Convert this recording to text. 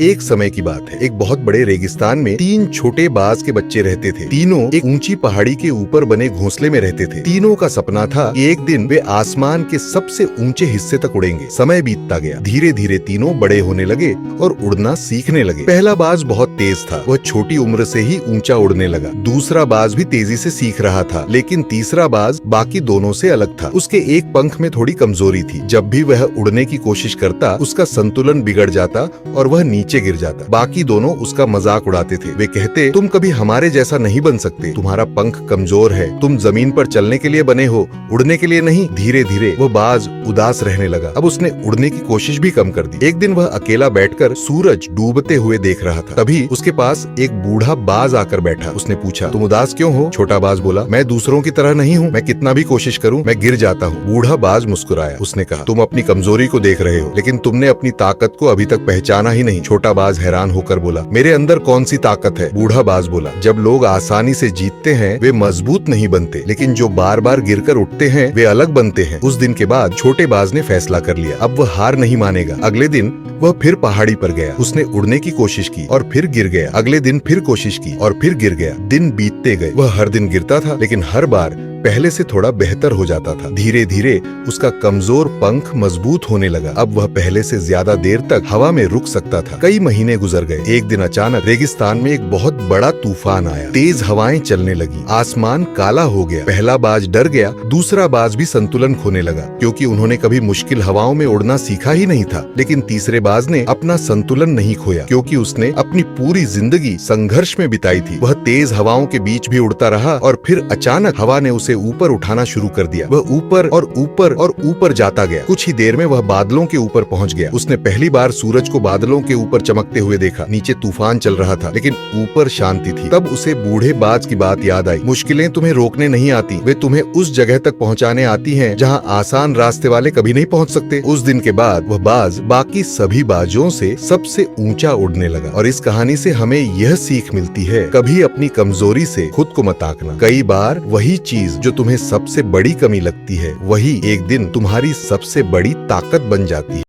एक समय की बात है। एक बहुत बड़े रेगिस्तान में तीन छोटे बाज के बच्चे रहते थे। तीनों एक ऊंची पहाड़ी के ऊपर बने घोंसले में रहते थे। तीनों का सपना था कि एक दिन वे आसमान के सबसे ऊंचे हिस्से तक उड़ेंगे। समय बीतता गया। धीरे धीरे तीनों बड़े होने लगे और उड़ना सीखने लगे। पहला बाज बहुत तेज था। वह छोटी उम्र से ही ऊंचा उड़ने लगा। दूसरा बाज भी तेजी से सीख रहा था, लेकिन तीसरा बाज बाकी दोनों से अलग था। उसके एक पंख में थोड़ी कमजोरी थी। जब भी वह उड़ने की कोशिश करता, उसका संतुलन बिगड़ जाता और वह नीचे गिर जाता। बाकी दोनों उसका मजाक उड़ाते थे। वे कहते, तुम कभी हमारे जैसा नहीं बन सकते, तुम्हारा पंख कमजोर है, तुम जमीन पर चलने के लिए बने हो, उड़ने के लिए नहीं। धीरे धीरे वह बाज उदास रहने लगा। अब उसने उड़ने की कोशिश भी कम कर दी। एक दिन वह अकेला बैठकर सूरज डूबते हुए देख रहा था। तभी उसके पास एक बूढ़ा बाज आकर बैठा। उसने पूछा, तुम उदास क्यों हो? छोटा बाज बोला, मैं दूसरों की तरह नहीं हूँ, मैं कितना भी कोशिश करूँ मैं गिर जाता हूँ। बूढ़ा बाज मुस्कुराया। उसने कहा, तुम अपनी कमजोरी को देख रहे हो, लेकिन तुमने अपनी ताकत को अभी तक पहचाना ही नहीं। छोटा बाज हैरान होकर बोला, मेरे अंदर कौन सी ताकत है? बूढ़ा बाज बोला, जब लोग आसानी से जीतते हैं वे मजबूत नहीं बनते, लेकिन जो बार बार गिरकर उठते हैं वे अलग बनते हैं। उस दिन के बाद छोटे बाज ने फैसला कर लिया, अब वह हार नहीं मानेगा। अगले दिन वह फिर पहाड़ी पर गया। उसने उड़ने की कोशिश की और फिर गिर गया। अगले दिन फिर कोशिश की और फिर गिर गया। दिन बीतते गए। वह हर दिन गिरता था, लेकिन हर बार पहले से थोड़ा बेहतर हो जाता था। धीरे धीरे उसका कमजोर पंख मजबूत होने लगा। अब वह पहले से ज्यादा देर तक हवा में रुक सकता था। कई महीने गुजर गए। एक दिन अचानक रेगिस्तान में एक बहुत बड़ा तूफान आया। तेज हवाएं चलने लगी। आसमान काला हो गया। पहला बाज डर गया। दूसरा बाज भी संतुलन खोने लगा, क्योंकि उन्होंने कभी मुश्किल हवाओं में उड़ना सीखा ही नहीं था। लेकिन तीसरे बाज ने अपना संतुलन नहीं खोया, क्योंकि उसने अपनी पूरी जिंदगी संघर्ष में बिताई थी। वह तेज हवाओं के बीच भी उड़ता रहा और फिर अचानक हवा ने उसे ऊपर उठाना शुरू कर दिया। वह ऊपर और ऊपर और ऊपर जाता गया। कुछ ही देर में वह बादलों के ऊपर पहुंच गया। उसने पहली बार सूरज को बादलों के ऊपर चमकते हुए देखा। नीचे तूफान चल रहा था, लेकिन ऊपर शांति थी। तब उसे बूढ़े बाज की बात याद आई। मुश्किलें तुम्हें रोकने नहीं आती, वे तुम्हें उस जगह तक पहुंचाने आती हैं जहां आसान रास्ते वाले कभी नहीं पहुंच सकते। उस दिन के बाद वह बाज बाकी सभी बाजों से सबसे ऊंचा उड़ने लगा। और इस कहानी से हमें यह सीख मिलती है, कभी अपनी कमजोरी से खुद को मत आंकना। कई बार वही चीज जो तुम्हें सबसे बड़ी कमी लगती है, वही एक दिन तुम्हारी सबसे बड़ी ताकत बन जाती है।